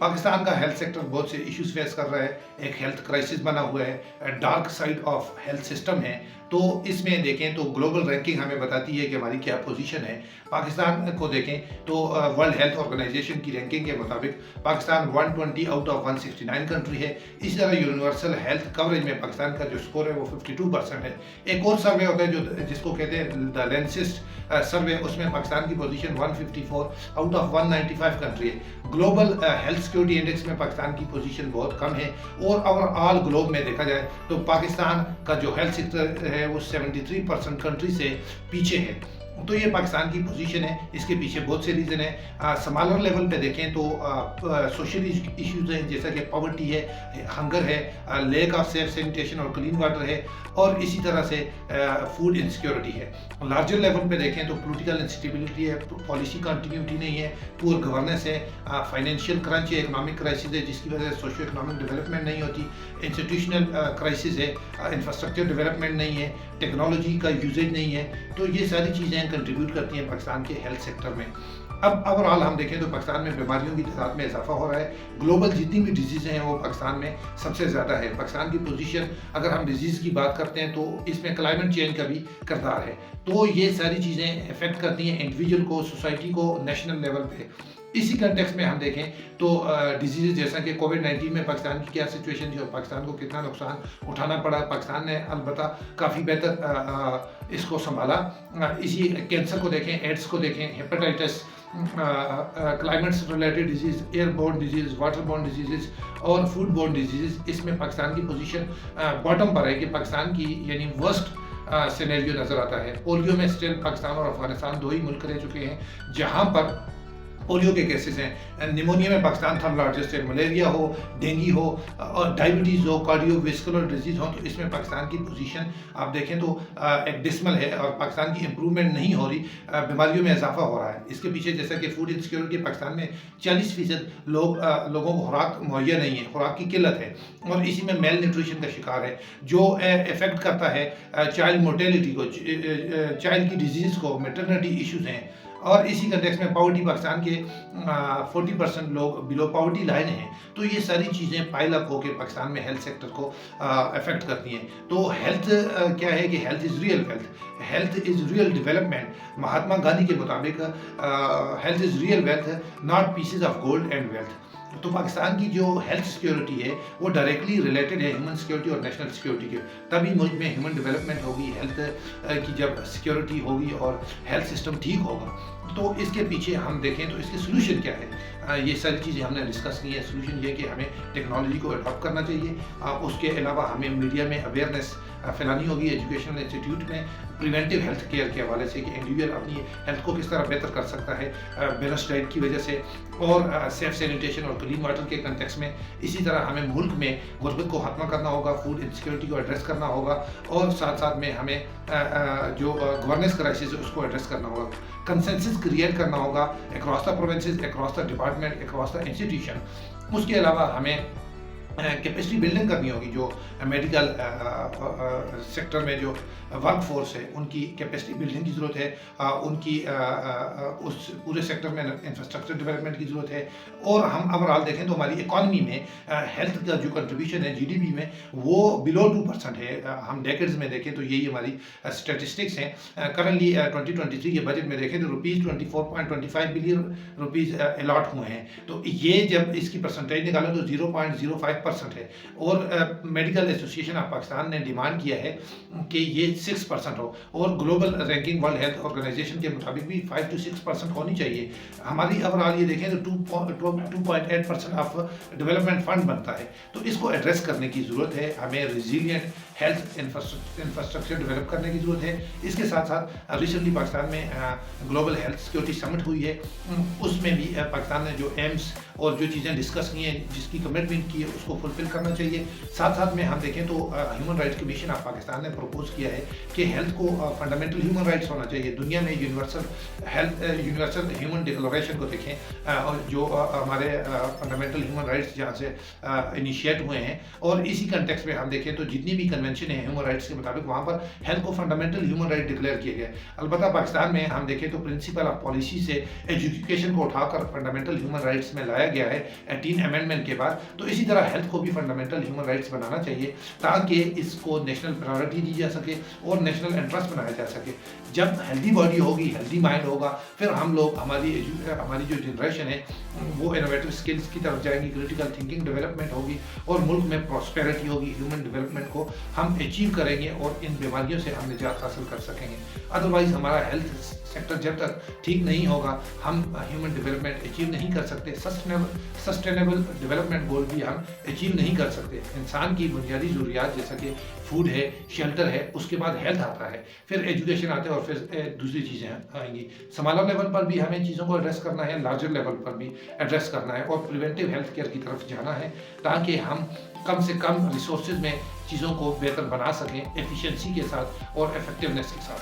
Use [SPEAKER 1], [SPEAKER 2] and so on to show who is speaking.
[SPEAKER 1] पाकिस्तान का health sector बहुत से इश्यूज फेस कर रहा है, एक हेल्थ क्राइसिस बना हुआ है, dark side of health system है। तो इसमें देखें तो ग्लोबल रैंकिंग हमें बताती है कि हमारी क्या पोजीशन है। पाकिस्तान को देखें तो वर्ल्ड हेल्थ ऑर्गेनाइजेशन की रैंकिंग के मुताबिक पाकिस्तान 120 आउट ऑफ 169 कंट्री है। इसी तरह यूनिवर्सल हेल्थ कवरेज में पाकिस्तान का जो स्कोर है वो 52% है। एक और सर्वे होता है जो जिसको कहते हैं द लेंसिस्ट सर्वे, उसमें पाकिस्तान की पोजीशन 154 आउट ऑफ 195 कंट्री है। ग्लोबल हेल्थ सिक्योरिटी इंडेक्स में पाकिस्तान की पोजीशन बहुत कम है और ओवरऑल ग्लोब में देखा जाए तो पाकिस्तान का जो हेल्थ सेक्टर है वो 73% कंट्री से पीछे है। तो ये पाकिस्तान की पोजीशन है, इसके पीछे बहुत से रीज़न है। स्मॉलर लेवल पे देखें तो सोशल इश्यूज हैं, जैसा कि पॉवर्टी है, हंगर है, लेक ऑफ सेफ सैनिटेशन और क्लीन वाटर है, और इसी तरह से फूड इनसिक्योरिटी है। लार्जर लेवल पे देखें तो पॉलिटिकल इंस्टेबिलिटी है, पॉलिसी कंटिन्यूटी नहीं है, पुअर गवर्नेंस है, फाइनेंशियल क्रंच है, इकोनॉमिक क्राइसिस है जिसकी वजह से सोशो इकोनॉमिक डेवलपमेंट नहीं होती, इंस्टीट्यूशनल क्राइसिस है, इंफ्रास्ट्रक्चर डेवलपमेंट नहीं है, टेक्नोलॉजी का यूजेज नहीं है। तो ये सारी चीज़ें कंट्रीब्यूट करती हैं पाकिस्तान के हेल्थ सेक्टर में। अब ओवरऑल हम देखें तो पाकिस्तान में बीमारियों की तादाद में इजाफा हो रहा है। ग्लोबल जितनी भी डिजीज़ हैं वो पाकिस्तान में सबसे ज़्यादा है। पाकिस्तान की पोजीशन, अगर हम डिजीज़ की बात करते हैं तो इसमें क्लाइमेट चेंज का भी किरदार है। तो ये सारी चीज़ें इफेक्ट करती हैं इंडिविजुअल को, सोसाइटी को, नेशनल लेवल पे। इसी कंटेक्स्ट में हम देखें तो डिजीज़ जैसा कि कोविड-19 में पाकिस्तान की क्या सिचुएशन थी और पाकिस्तान को कितना नुकसान उठाना पड़ा, पाकिस्तान ने अलबत्ता काफ़ी बेहतर इसको संभाला। इसी कैंसर को देखें, एड्स को देखें, हेपेटाइटिस, क्लाइमेट से related disease, airborne disease, waterborne disease और फूड बोर्न डिजीज़, इसमें पाकिस्तान की पोजीशन बॉटम पर है कि पाकिस्तान की यानी वर्स्ट सिनेरियो नज़र आता है। पोलियो में स्टिल पाकिस्तान और अफगानिस्तान दो ही मुल्क रह चुके हैं जहाँ पर पोलियो के केसेस हैं। निमोनिया में पाकिस्तान थर्ड लार्जेस्ट है। मलेरिया हो, डेंगू हो और डायबिटीज़ हो, कार्डियोवैस्कुलर डिजीज़ हो, तो इसमें पाकिस्तान की पोजीशन आप देखें तो एक डिसमल है और पाकिस्तान की इम्प्रूवमेंट नहीं हो रही, बीमारियों में इजाफा हो रहा है। इसके पीछे जैसा कि फूड इनसिक्योरिटी, पाकिस्तान में 40% लोगों को खुराक मुहैया नहीं है, खुराक की किल्लत है और इसी में मेल न्यूट्रिशन का शिकार है जो इफ़ेक्ट करता है चाइल्ड मोर्टेलिटी को, चाइल्ड की डिजीज़ को, मैटरनिटी इश्यूज़ हैं। और इसी कंटेक्स्ट में पॉवर्टी, पाकिस्तान के 40% लोग बिलो पॉवर्टी लाइन हैं। तो ये सारी चीज़ें पाइल अप होकर पाकिस्तान में हेल्थ सेक्टर को अफेक्ट करती हैं। तो हेल्थ क्या है कि health is real wealth, health is real development. Mahatma Gandhi के मुताबिक health is real wealth, not pieces of gold and wealth. तो पाकिस्तान की जो हेल्थ सिक्योरिटी है वो डायरेक्टली रिलेटेड है ह्यूमन सिक्योरिटी और नेशनल सिक्योरिटी के। तभी मुल्क में ह्यूमन डेवलपमेंट होगी, हेल्थ की जब सिक्योरिटी होगी और हेल्थ सिस्टम ठीक होगा। तो इसके पीछे हम देखें तो इसके सोल्यूशन क्या है, ये सारी चीज़ें हमने डिस्कस की है। सोल्यूशन ये कि हमें टेक्नोलॉजी को अडॉप्ट करना चाहिए, उसके अलावा हमें मीडिया में अवेयरनेस फैलानी होगी, एजुकेशनल इंस्टीट्यूट में प्रिवेंटिव हेल्थ केयर के हवाले से कि इंडिविजुअल अपनी हेल्थ को किस तरह बेहतर कर सकता है बैलेंस डाइट की वजह से, और सेफ सैनिटेशन और क्लीन वाटर के कंटेक्स्ट में। इसी तरह हमें मुल्क में गुर्बत को खत्म करना होगा, फूड इनसिक्योरिटी को एड्रेस करना होगा और साथ साथ में हमें जो गवर्नेंस क्राइसिस है उसको एड्रेस करना होगा। कंसेंसस क्रिएट करना होगा across the provinces, across the department, across the institution. उसके अलावा हमें कैपेसिटी बिल्डिंग करनी होगी, जो मेडिकल सेक्टर में जो वर्क फोर्स है उनकी कैपेसिटी बिल्डिंग की ज़रूरत है, उनकी उस पूरे सेक्टर में इंफ्रास्ट्रक्चर डेवलपमेंट की ज़रूरत है। और हम ओवरऑल देखें तो हमारी इकॉनमी में हेल्थ का जो कंट्रीब्यूशन है जीडीपी में वो बिलो 2% है। हम डेकेड्स में देखें तो यही हमारी स्टेटिस्टिक्स हैं। करंटली 2023 के बजट में देखें तो ₹24.25 बिलियन अलॉट हुए हैं। तो ये जब इसकी परसेंटेज निकालें तो 0.05% है। और मेडिकल एसोसिएशन ऑफ पाकिस्तान ने डिमांड किया है कि ये 6% हो, और global ranking world health organisation के मुताबिक भी 5 to 6% होनी चाहिए। हमारी ओवरऑल ये देखें तो 2.8% ऑफ डेवलपमेंट फंड बनता है। तो इसको एड्रेस करने की ज़रूरत है, हमें रिजिलियंट हेल्थ इंफ्रास्ट्रक्चर डेवलप करने की ज़रूरत है। इसके साथ साथ रिसेंटली पाकिस्तान में ग्लोबल हेल्थ सिक्योरिटी समिट हुई है, उसमें भी पाकिस्तान ने जो एम्स और जो चीज़ें डिस्कस की हैं, जिसकी कमिटमेंट की है, उसको को फुलफिल करना चाहिए। साथ साथ में हम देखें तो human rights commission of Pakistan ने प्रपोज किया है कि हेल्थ को फंडामेंटल ह्यूमन राइट्स होना चाहिए। दुनिया में यूनिवर्सल ह्यूमन डिक्लेरेशन को देखें और जो हमारे फंडामेंटल ह्यूमन राइट्स जहाँ से इनिशिएट हुए हैं, और इसी कंटेक्स्ट में हम देखें तो जितनी भी कन्वेंशन है ह्यूमन राइट्स के मुताबिक वहाँ पर हेल्थ को फंडामेंटल ह्यूमन राइट डिक्लेयर किए गए। अलबत्ता पाकिस्तान में हम देखें तो प्रिंसिपल ऑफ पॉलिसी से एजुकेशन को उठाकर फंडामेंटल ह्यूमन राइट्स में लाया गया है 18 अमेंडमेंट के बाद। तो इसी तरह हेल्थ को भी फंडामेंटल ह्यूमन राइट्स बनाना चाहिए ताकि इसको नेशनल प्रायोरिटी दी जा सके और नेशनल इंटरेस्ट बनाया जा सके। जब हेल्दी बॉडी होगी, हेल्दी माइंड होगा, फिर हम लोग हमारी जो जनरेशन है वो इनोवेटिव स्किल्स की तरफ जाएंगी, क्रिटिकल थिंकिंग डेवलपमेंट होगी और मुल्क में प्रॉस्पेरिटी होगी। ह्यूमन डेवलपमेंट को हम अचीव करेंगे और इन बीमारियों से हम निजात हासिल कर सकेंगे। अदरवाइज हमारा हेल्थ सेक्टर जब तक ठीक नहीं होगा हम ह्यूमन डेवलपमेंट अचीव नहीं कर सकते, सस्टेनेबल डेवलपमेंट गोल भी हम अचीव नहीं कर सकते। इंसान की बुनियादी ज़रूरियात जैसा कि फूड है, शेल्टर है, उसके बाद हेल्थ आता है, फिर एजुकेशन आता है और फिर दूसरी चीज़ें आएंगी। स्मॉलर लेवल पर भी हमें चीज़ों को एड्रेस करना है, लार्जर लेवल पर भी एड्रेस करना है और प्रिवेंटिव हेल्थ केयर की तरफ जाना है ताकि हम कम से कम रिसोर्सेज में चीज़ों को बेहतर बना सकें, एफिशिएंसी के साथ और इफेक्टिवनेस के साथ।